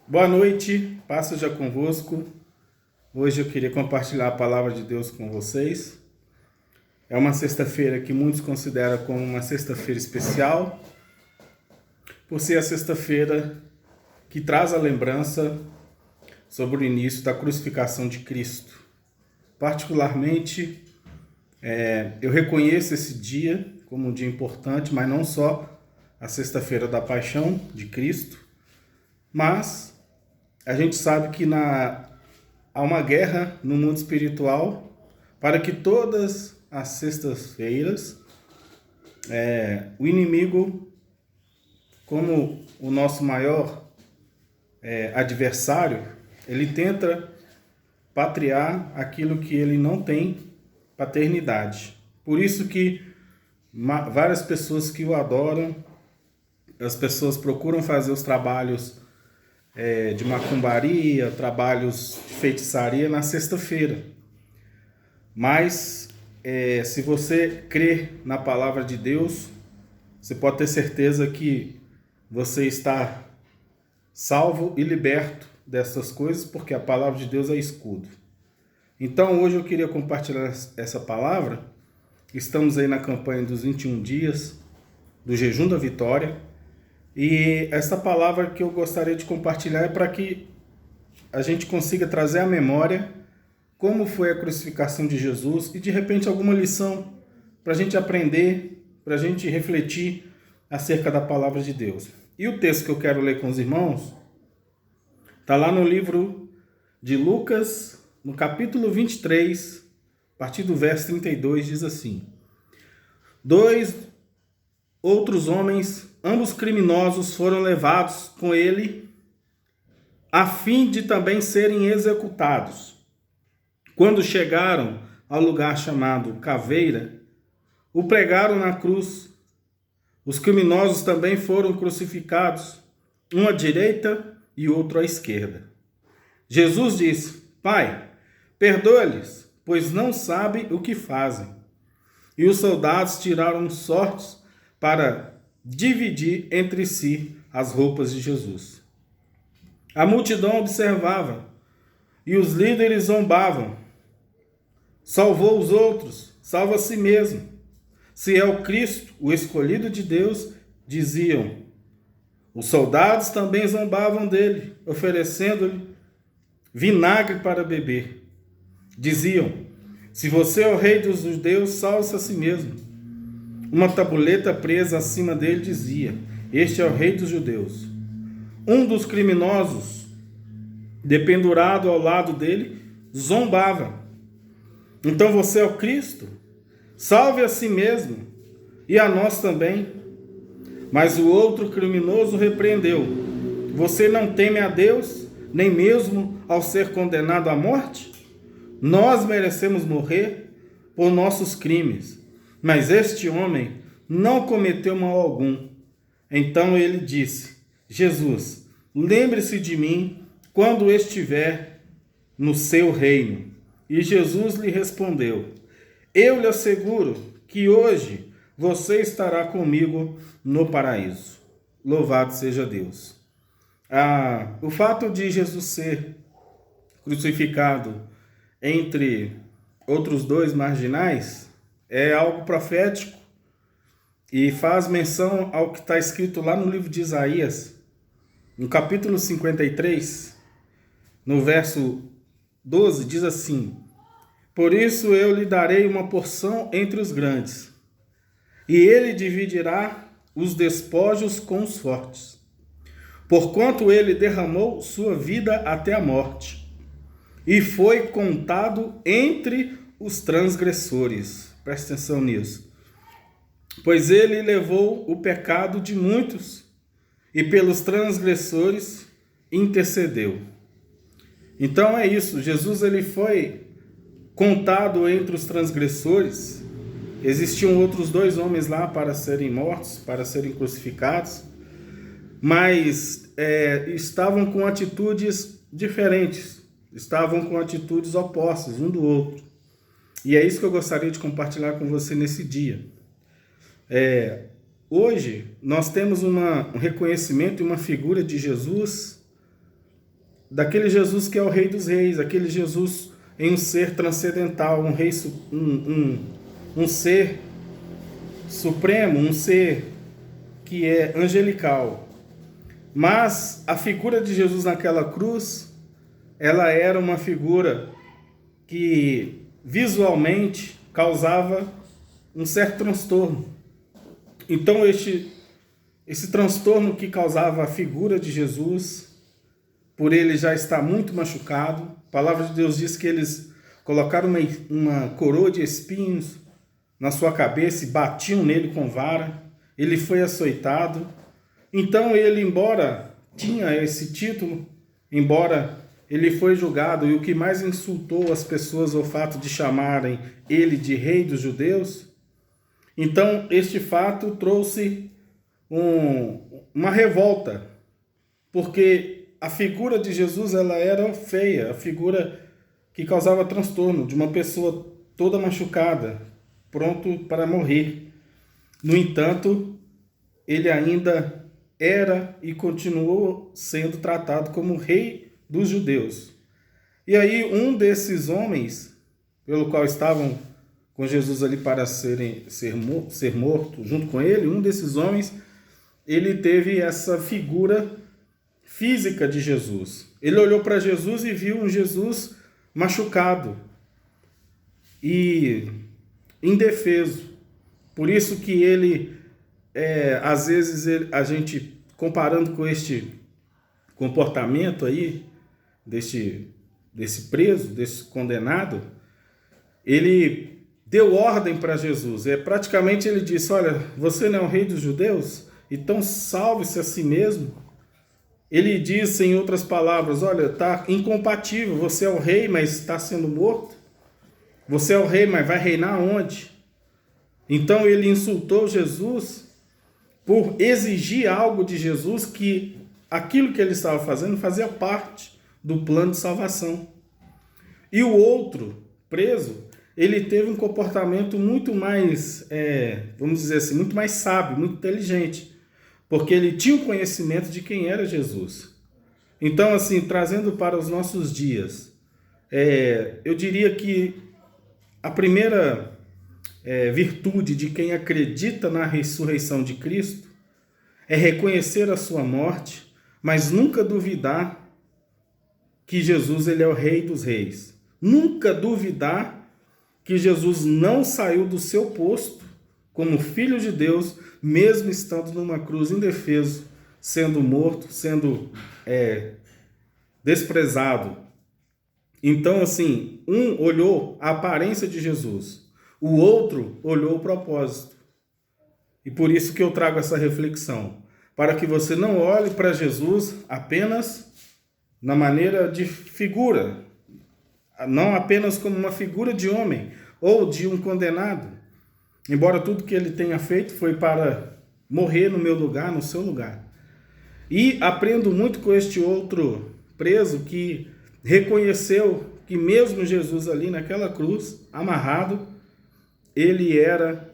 Boa noite, paz seja convosco. Hoje eu queria compartilhar a palavra de Deus com vocês. É uma sexta-feira que muitos consideram como uma sexta-feira especial, por ser a sexta-feira que traz a lembrança sobre o início da crucificação de Cristo. Particularmente, eu reconheço esse dia como um dia importante, mas não só a sexta-feira da paixão de Cristo, mas a gente sabe que há uma guerra no mundo espiritual para que todas as sextas-feiras o inimigo, como o nosso maior adversário, ele tenta patriar aquilo que ele não tem paternidade. Por isso que várias pessoas que o adoram, as pessoas procuram fazer os trabalhos de macumbaria, trabalhos de feitiçaria na sexta-feira. Mas se você crê na palavra de Deus, você pode ter certeza que você está salvo e liberto dessas coisas, porque a palavra de Deus é escudo. Então hoje eu queria compartilhar essa palavra. Estamos aí na campanha dos 21 dias do jejum da vitória. E essa palavra que eu gostaria de compartilhar é para que a gente consiga trazer à memória como foi a crucificação de Jesus e de repente alguma lição para a gente aprender, para a gente refletir acerca da palavra de Deus. E o texto que eu quero ler com os irmãos está lá no livro de Lucas, no capítulo 23, a partir do verso 32, diz assim: Dois outros homens, ambos criminosos, foram levados com ele a fim de também serem executados. Quando chegaram ao lugar chamado Caveira, o pregaram na cruz. Os criminosos também foram crucificados, um à direita e outro à esquerda. Jesus disse: Pai, perdoa-lhes, pois não sabem o que fazem. E os soldados tiraram sortes para dividir entre si as roupas de Jesus. A multidão observava e os líderes zombavam. Salvou os outros, salva a si mesmo. Se é o Cristo, o escolhido de Deus, diziam. Os soldados também zombavam dele, oferecendo-lhe vinagre para beber. Diziam: se você é o rei dos judeus, salve-se a si mesmo. Uma tabuleta presa acima dele dizia: este é o rei dos judeus. Um dos criminosos, dependurado ao lado dele, zombava: então você é o Cristo? Salve a si mesmo e a nós também. Mas o outro criminoso repreendeu: você não teme a Deus, nem mesmo ao ser condenado à morte? Nós merecemos morrer por nossos crimes, mas este homem não cometeu mal algum. Então ele disse: Jesus, lembre-se de mim quando estiver no seu reino. E Jesus lhe respondeu: eu lhe asseguro que hoje você estará comigo no paraíso. Louvado seja Deus. O fato de Jesus ser crucificado entre outros dois marginais é algo profético e faz menção ao que está escrito lá no livro de Isaías, no capítulo 53, no verso 12, diz assim: por isso eu lhe darei uma porção entre os grandes, e ele dividirá os despojos com os fortes, porquanto ele derramou sua vida até a morte, e foi contado entre os transgressores. Presta atenção nisso. Pois ele levou o pecado de muitos, e pelos transgressores intercedeu. Então é isso, Jesus ele foi contado entre os transgressores. Existiam outros dois homens lá para serem mortos, para serem crucificados, mas estavam com atitudes diferentes, estavam com atitudes opostas um do outro. E é isso que eu gostaria de compartilhar com você nesse dia. Hoje nós temos um reconhecimento e uma figura de Jesus daquele Jesus que é o Rei dos Reis, aquele Jesus em um ser transcendental, um rei, um ser supremo, um ser que é angelical. Mas a figura de Jesus naquela cruz, ela era uma figura que visualmente causava um certo transtorno. Então esse transtorno que causava a figura de Jesus, por ele já estar muito machucado, a palavra de Deus diz que eles colocaram uma coroa de espinhos na sua cabeça e batiam nele com vara. Ele foi açoitado. Então ele, embora tinha esse título, embora ele foi julgado, e o que mais insultou as pessoas é o fato de chamarem ele de rei dos judeus, então este fato trouxe uma revolta, porque a figura de Jesus ela era feia, a figura que causava transtorno de uma pessoa toda machucada, pronto para morrer. No entanto, ele ainda era e continuou sendo tratado como rei dos judeus. E aí um desses homens, pelo qual estavam com Jesus ali para ser morto junto com ele, um desses homens, ele teve essa figura física de Jesus. Ele olhou para Jesus e viu um Jesus machucado e indefeso. Por isso que ele, às vezes, a gente, comparando com este comportamento aí, desse preso, desse condenado, ele deu ordem para Jesus. Praticamente ele disse: olha, você não é o rei dos judeus? Então salve-se a si mesmo. Ele disse em outras palavras: olha, está incompatível, você é o rei, mas está sendo morto. Você é o rei, mas vai reinar onde? Então ele insultou Jesus por exigir algo de Jesus que aquilo que ele estava fazendo fazia parte do plano de salvação. E o outro, preso, ele teve um comportamento muito mais, vamos dizer assim, muito mais sábio, muito inteligente, porque ele tinha o conhecimento de quem era Jesus. Então, assim, trazendo para os nossos dias, eu diria que a primeira virtude de quem acredita na ressurreição de Cristo é reconhecer a sua morte, mas nunca duvidar que Jesus ele é o Rei dos Reis. Nunca duvidar que Jesus não saiu do seu posto como Filho de Deus, mesmo estando numa cruz indefeso, sendo morto, sendo desprezado. Então, assim, um olhou a aparência de Jesus, o outro olhou o propósito. E por isso que eu trago essa reflexão, para que você não olhe para Jesus apenas na maneira de figura, não apenas como uma figura de homem ou de um condenado, embora tudo que ele tenha feito foi para morrer no meu lugar, no seu lugar. E aprendo muito com este outro preso que reconheceu que mesmo Jesus ali naquela cruz, amarrado, ele era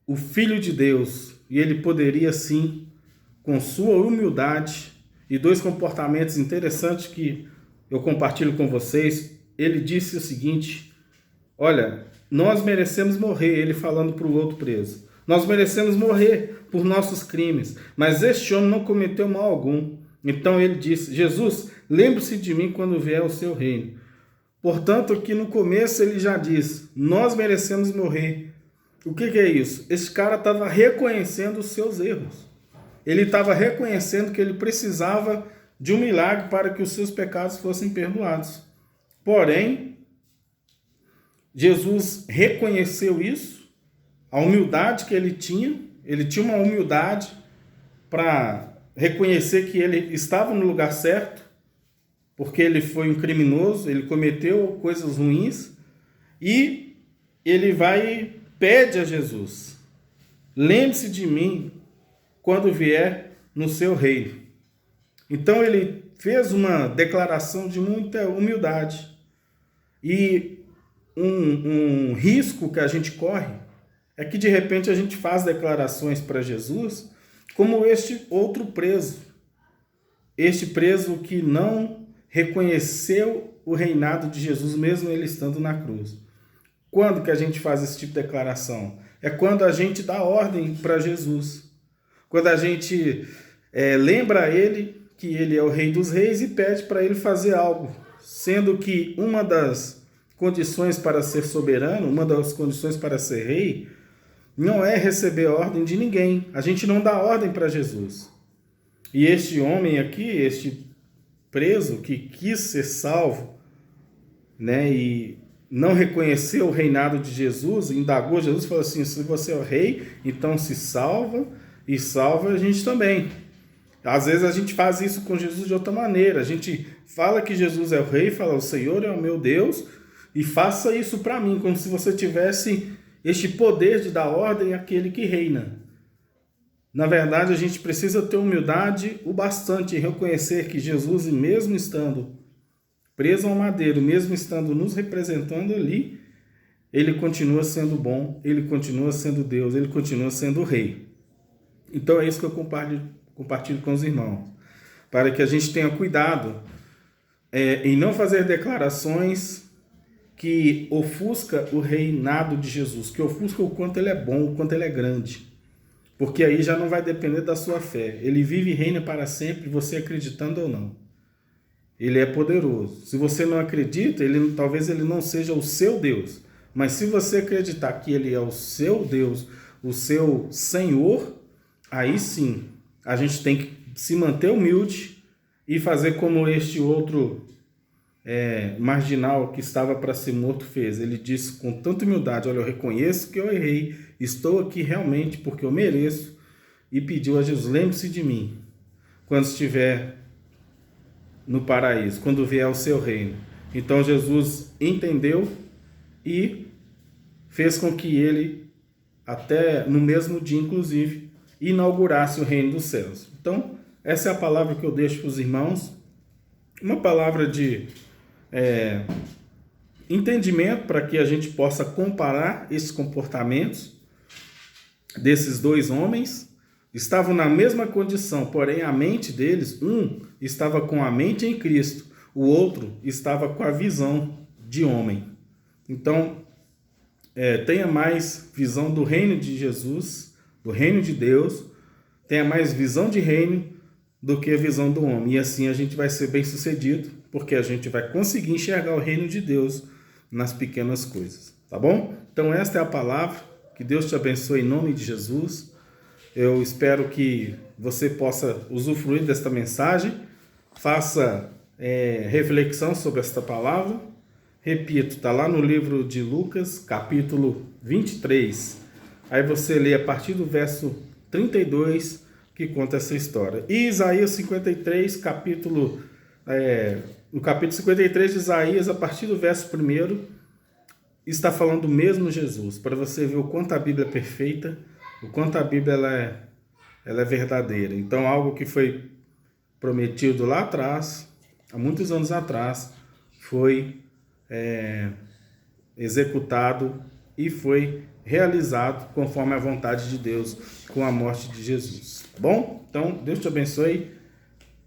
o Filho de Deus e ele poderia sim, com sua humildade e dois comportamentos interessantes que eu compartilho com vocês, ele disse o seguinte: olha, nós merecemos morrer, ele falando para o outro preso, nós merecemos morrer por nossos crimes, mas este homem não cometeu mal algum. Então ele disse: Jesus, lembre-se de mim quando vier o seu reino. Portanto, aqui no começo ele já diz: nós merecemos morrer. O que é isso? Esse cara estava reconhecendo os seus erros. Ele estava reconhecendo que ele precisava de um milagre para que os seus pecados fossem perdoados. Porém, Jesus reconheceu isso, a humildade que ele tinha uma humildade para reconhecer que ele estava no lugar certo, porque ele foi um criminoso, ele cometeu coisas ruins, e ele vai e pede a Jesus: lembre-se de mim quando vier no seu reino. Então ele fez uma declaração de muita humildade. E um risco que a gente corre é que de repente a gente faz declarações para Jesus como este outro preso. Este preso que não reconheceu o reinado de Jesus, mesmo ele estando na cruz. Quando que a gente faz esse tipo de declaração? É quando a gente dá ordem para Jesus. Quando a gente lembra a ele que ele é o Rei dos Reis e pede para ele fazer algo. Sendo que uma das condições para ser soberano, uma das condições para ser rei, não é receber ordem de ninguém. A gente não dá ordem para Jesus. E este homem aqui, este preso que quis ser salvo, né, e não reconheceu o reinado de Jesus, indagou Jesus, falou assim: se você é o rei, então se salva e salva a gente também. Às vezes a gente faz isso com Jesus de outra maneira. A gente fala que Jesus é o rei, fala: o Senhor é o meu Deus, e faça isso para mim, como se você tivesse este poder de dar ordem àquele que reina. Na verdade, a gente precisa ter humildade o bastante em reconhecer que Jesus, mesmo estando preso ao madeiro, mesmo estando nos representando ali, ele continua sendo bom, ele continua sendo Deus, ele continua sendo o rei. Então é isso que eu compartilho com os irmãos, para que a gente tenha cuidado em não fazer declarações que ofusca o reinado de Jesus, que ofusca o quanto ele é bom, o quanto ele é grande. Porque aí já não vai depender da sua fé. Ele vive e reina para sempre, você acreditando ou não. Ele é poderoso. Se você não acredita, talvez ele não seja o seu Deus. Mas se você acreditar que ele é o seu Deus, o seu Senhor, aí sim, a gente tem que se manter humilde e fazer como este outro marginal que estava para ser morto fez. Ele disse com tanta humildade: olha, eu reconheço que eu errei, estou aqui realmente porque eu mereço, e pediu a Jesus: lembre-se de mim quando estiver no paraíso, quando vier o seu reino. Então Jesus entendeu e fez com que ele, até no mesmo dia inclusive, inaugurasse o reino dos céus. Então essa é a palavra que eu deixo para os irmãos, uma palavra de entendimento para que a gente possa comparar esses comportamentos desses dois homens. Estavam na mesma condição, porém a mente deles, um estava com a mente em Cristo, o outro estava com a visão de homem. Então, tenha mais visão do reino de Jesus, do reino de Deus, tenha mais visão de reino do que a visão do homem. E assim a gente vai ser bem sucedido, porque a gente vai conseguir enxergar o reino de Deus nas pequenas coisas, tá bom? Então esta é a palavra, que Deus te abençoe em nome de Jesus. Eu espero que você possa usufruir desta mensagem, faça reflexão sobre esta palavra. Repito, está lá no livro de Lucas, capítulo 23. Aí você lê a partir do verso 32, que conta essa história. E Isaías 53, no capítulo 53 de Isaías, a partir do verso 1, está falando do mesmo Jesus, para você ver o quanto a Bíblia é perfeita, o quanto a Bíblia ela é verdadeira. Então, algo que foi prometido lá atrás, há muitos anos atrás, foi executado e foi realizado conforme a vontade de Deus com a morte de Jesus. Tá bom? Então, Deus te abençoe.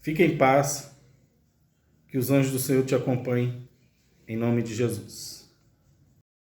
Fique em paz. Que os anjos do Senhor te acompanhem. Em nome de Jesus.